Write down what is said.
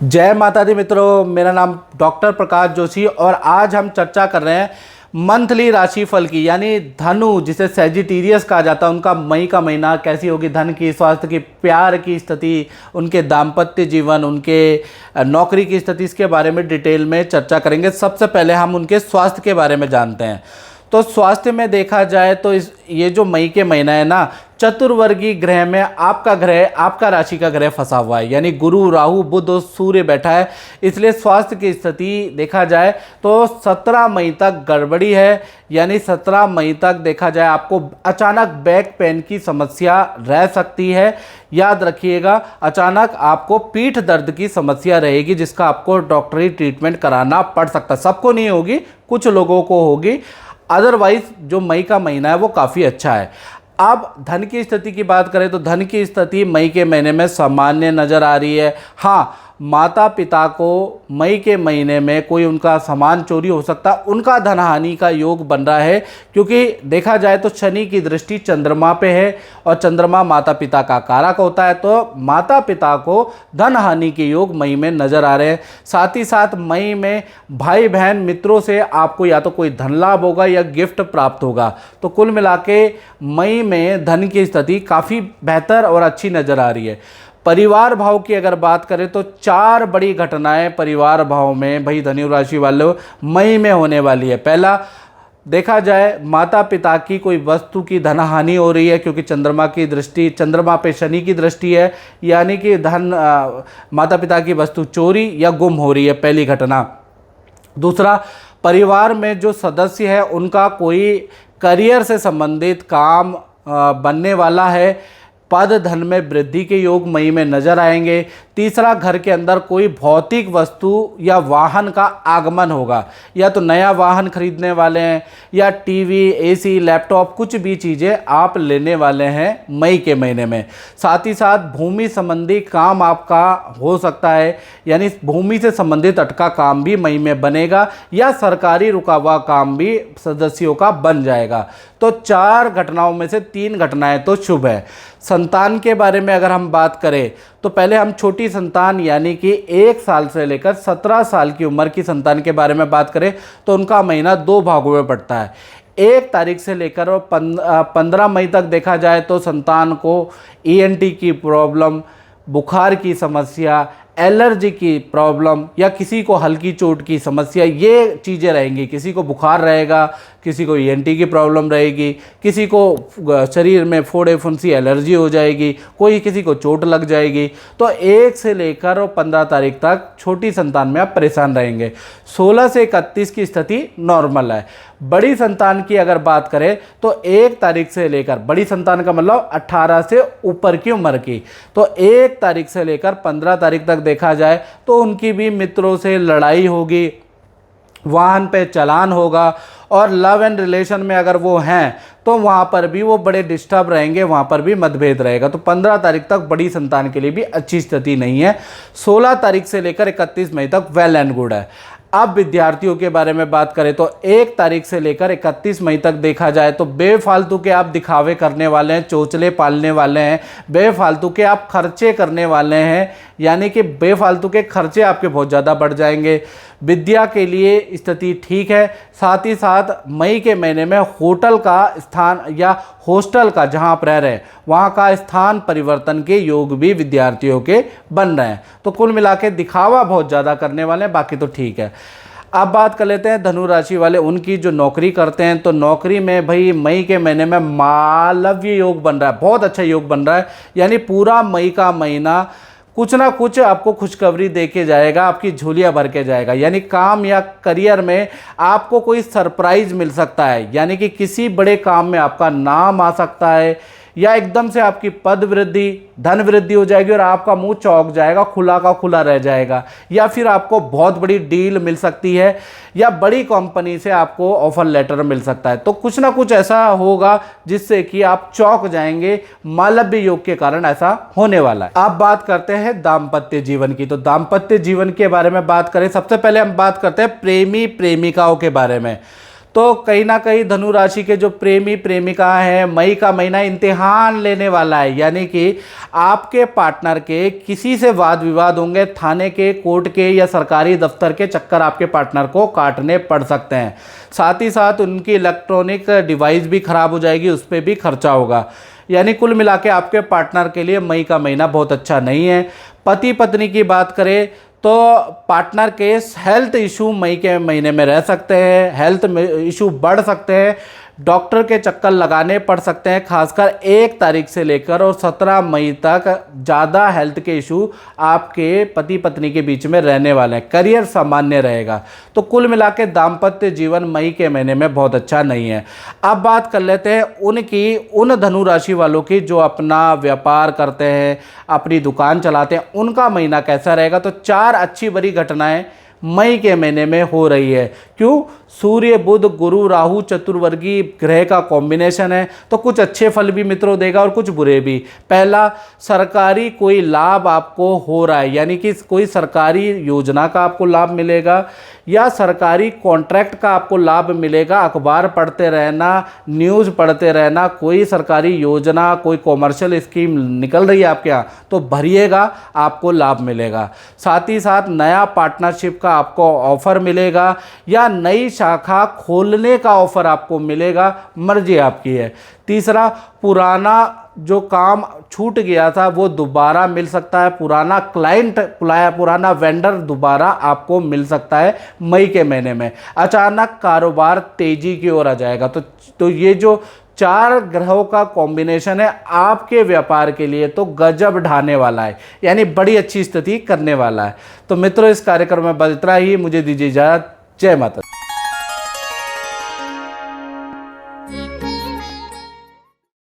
जय माता दी मित्रों, मेरा नाम डॉक्टर प्रकाश जोशी और आज हम चर्चा कर रहे हैं मंथली राशिफल की। यानी धनु जिसे सेजिटेरियस कहा जाता है, उनका मई का महीना कैसी होगी, धन की, स्वास्थ्य की, प्यार की स्थिति, उनके दाम्पत्य जीवन, उनके नौकरी की स्थिति, इसके बारे में डिटेल में चर्चा करेंगे। सबसे पहले हम उनके स्वास्थ्य के बारे में जानते हैं। तो स्वास्थ्य में देखा जाए तो ये जो मई के महीना है ना, चतुर्वर्गीय ग्रह में आपका ग्रह, आपका राशि का ग्रह फंसा हुआ है। यानी गुरु, राहु, बुध और सूर्य बैठा है। इसलिए स्वास्थ्य की स्थिति देखा जाए तो 17 मई तक गड़बड़ी है। यानी 17 मई तक देखा जाए आपको अचानक बैक पेन की समस्या रह सकती है। याद रखिएगा, अचानक आपको पीठ दर्द की समस्या रहेगी जिसका आपको डॉक्टरी ट्रीटमेंट कराना पड़ सकता है। सबको नहीं होगी, कुछ लोगों को होगी। अदरवाइज जो मई का महीना है वो काफ़ी अच्छा है। अब धन की स्थिति की बात करें तो धन की स्थिति मई के महीने में सामान्य नज़र आ रही है। हाँ, माता पिता को मई के महीने में कोई उनका सामान चोरी हो सकता है, उनका धन हानि का योग बन रहा है। क्योंकि देखा जाए तो शनि की दृष्टि चंद्रमा पे है और चंद्रमा माता पिता का कारक होता है, तो माता पिता को धन हानि के योग मई में नज़र आ रहे हैं। साथ ही साथ मई में भाई बहन मित्रों से आपको या तो कोई धन लाभ होगा या गिफ्ट प्राप्त होगा। तो कुल मिला के मई में धन की स्थिति काफ़ी बेहतर और अच्छी नज़र आ रही है। परिवार भाव की अगर बात करें तो 4 बड़ी घटनाएं परिवार भाव में भाई धनु राशि वालों मई में होने वाली है। पहला, देखा जाए माता पिता की कोई वस्तु की धन हानि हो रही है, क्योंकि चंद्रमा की दृष्टि, चंद्रमा पे शनि की दृष्टि है। यानी कि माता पिता की वस्तु चोरी या गुम हो रही है, पहली घटना। दूसरा, परिवार में जो सदस्य है उनका कोई करियर से संबंधित काम बनने वाला है। पद धन में वृद्धि के योग मई में नजर आएंगे। तीसरा, घर के अंदर कोई भौतिक वस्तु या वाहन का आगमन होगा। या तो नया वाहन खरीदने वाले हैं या टीवी, एसी, लैपटॉप, कुछ भी चीज़ें आप लेने वाले हैं मई के महीने में। साथ ही साथ भूमि संबंधी काम आपका हो सकता है। यानी भूमि से संबंधित अटका काम भी मई में बनेगा या सरकारी रुका हुआ काम भी सदस्यों का बन जाएगा। तो 4 घटनाओं में से 3 घटनाएं तो शुभ है। संतान के बारे में अगर हम बात करें तो पहले हम छोटी संतान यानी कि 1 साल से लेकर 17 साल की उम्र की संतान के बारे में बात करें तो उनका महीना 2 भागों में पड़ता है। 1 तारीख से लेकर 15 मई तक देखा जाए तो संतान को ENT की प्रॉब्लम, बुखार की समस्या, एलर्जी की प्रॉब्लम या किसी को हल्की चोट की समस्या, ये चीज़ें रहेंगी। किसी को बुखार रहेगा, किसी को ENT की प्रॉब्लम रहेगी, किसी को शरीर में फोड़े फुंसी एलर्जी हो जाएगी, कोई किसी को चोट लग जाएगी। तो 1 से लेकर 15 तारीख तक छोटी संतान में आप परेशान रहेंगे। 16 से 31 की स्थिति नॉर्मल है। बड़ी संतान की अगर बात करें तो 1 तारीख से लेकर, बड़ी संतान का मतलब 18 से ऊपर की उम्र की, तो 1 तारीख से लेकर 15 तारीख तक देखा जाए तो उनकी भी मित्रों से लड़ाई होगी, वाहन पे चालान होगा और लव एंड रिलेशन में अगर वो हैं तो वहाँ पर भी वो बड़े डिस्टर्ब रहेंगे, वहाँ पर भी मतभेद रहेगा। तो 15 तारीख तक बड़ी संतान के लिए भी अच्छी स्थिति नहीं है। 16 तारीख से लेकर 31 मई तक वेल एंड गुड है। अब विद्यार्थियों के बारे में बात करें तो 1 तारीख से लेकर 31 मई तक देखा जाए तो बेफालतू के आप दिखावे करने वाले हैं, चोचले पालने वाले हैं, बेफालतू के आप खर्चे करने वाले हैं। यानी कि बेफालतू के खर्चे आपके बहुत ज़्यादा बढ़ जाएंगे। विद्या के लिए स्थिति ठीक है। साथ ही साथ मई के महीने में होटल का स्थान या हॉस्टल का, जहां आप रह रहे हैं वहां का स्थान परिवर्तन के योग भी विद्यार्थियों के बन रहे हैं। तो कुल मिला के दिखावा बहुत ज़्यादा करने वाले हैं, बाकी तो ठीक है। अब बात कर लेते हैं धनु राशि वाले, उनकी जो नौकरी करते हैं। तो नौकरी में भाई मई के महीने में मालव्य योग बन रहा है, बहुत अच्छा योग बन रहा है। यानी पूरा मई का महीना कुछ ना कुछ आपको खुशखबरी दे के जाएगा, आपकी झोलियां भर के जाएगा। यानी काम या करियर में आपको कोई सरप्राइज मिल सकता है। यानी कि किसी बड़े काम में आपका नाम आ सकता है या एकदम से आपकी पद वृद्धि, धन वृद्धि हो जाएगी और आपका मुंह चौंक जाएगा, खुला का खुला रह जाएगा। या फिर आपको बहुत बड़ी डील मिल सकती है या बड़ी कंपनी से आपको ऑफर लेटर मिल सकता है। तो कुछ ना कुछ ऐसा होगा जिससे कि आप चौंक जाएंगे। मालव्य योग के कारण ऐसा होने वाला है। अब बात करते हैं दाम्पत्य जीवन की। तो दाम्पत्य जीवन के बारे में बात करें, सबसे पहले हम बात करते हैं प्रेमी प्रेमिकाओं के बारे में। तो कहीं ना कहीं धनु राशि के जो प्रेमी प्रेमिका हैं, मई का महीना इम्तिहान लेने वाला है, यानी कि आपके पार्टनर के किसी से वाद विवाद होंगे, थाने के, कोर्ट के या सरकारी दफ्तर के चक्कर आपके पार्टनर को काटने पड़ सकते हैं। साथ ही साथ उनकी इलेक्ट्रॉनिक डिवाइस भी खराब हो जाएगी, उस पर भी खर्चा होगा। यानी कुल मिला के आपके पार्टनर के लिए मई का महीना बहुत अच्छा नहीं है। पति पत्नी की बात करें तो पार्टनर के हेल्थ इशू मई के महीने में रह सकते हैं, हेल्थ इशू बढ़ सकते हैं, डॉक्टर के चक्कर लगाने पड़ सकते हैं। खासकर 1 तारीख से लेकर और 17 मई तक ज़्यादा हेल्थ के इशू आपके पति पत्नी के बीच में रहने वाले हैं। करियर सामान्य रहेगा। तो कुल मिला के दाम्पत्य जीवन मई के महीने में बहुत अच्छा नहीं है। अब बात कर लेते हैं उन धनु राशि वालों की जो अपना व्यापार करते हैं, अपनी दुकान चलाते हैं, उनका महीना कैसा रहेगा। तो 4 अच्छी बड़ी घटनाएं मई के महीने में हो रही है। क्यों? सूर्य, बुध, गुरु, राहु चतुर्वर्गीय ग्रह का कॉम्बिनेशन है, तो कुछ अच्छे फल भी मित्रों देगा और कुछ बुरे भी। पहला, सरकारी कोई लाभ आपको हो रहा है, यानी कि कोई सरकारी योजना का आपको लाभ मिलेगा या सरकारी कॉन्ट्रैक्ट का आपको लाभ मिलेगा। अखबार पढ़ते रहना, न्यूज़ पढ़ते रहना, कोई सरकारी योजना, कोई कॉमर्शियल स्कीम निकल रही है आपके यहाँ तो भरिएगा, आपको लाभ मिलेगा। साथ ही साथ नया पार्टनरशिप का आपको ऑफर मिलेगा या नई शाखा खोलने का ऑफर आपको मिलेगा, मर्जी आपकी है। तीसरा, पुराना जो काम छूट गया था वो दोबारा मिल सकता है, पुराना क्लाइंट, पुराना वेंडर दोबारा आपको मिल सकता है मई के महीने में। अचानक कारोबार तेजी की ओर आ जाएगा। तो ये जो 4 ग्रहों का कॉम्बिनेशन है आपके व्यापार के लिए तो गजब ढाने वाला है, यानी बड़ी अच्छी स्थिति करने वाला है। तो मित्रों, इस कार्यक्रम में बस इतना ही। मुझे दीजिए इजाजत। जय माता।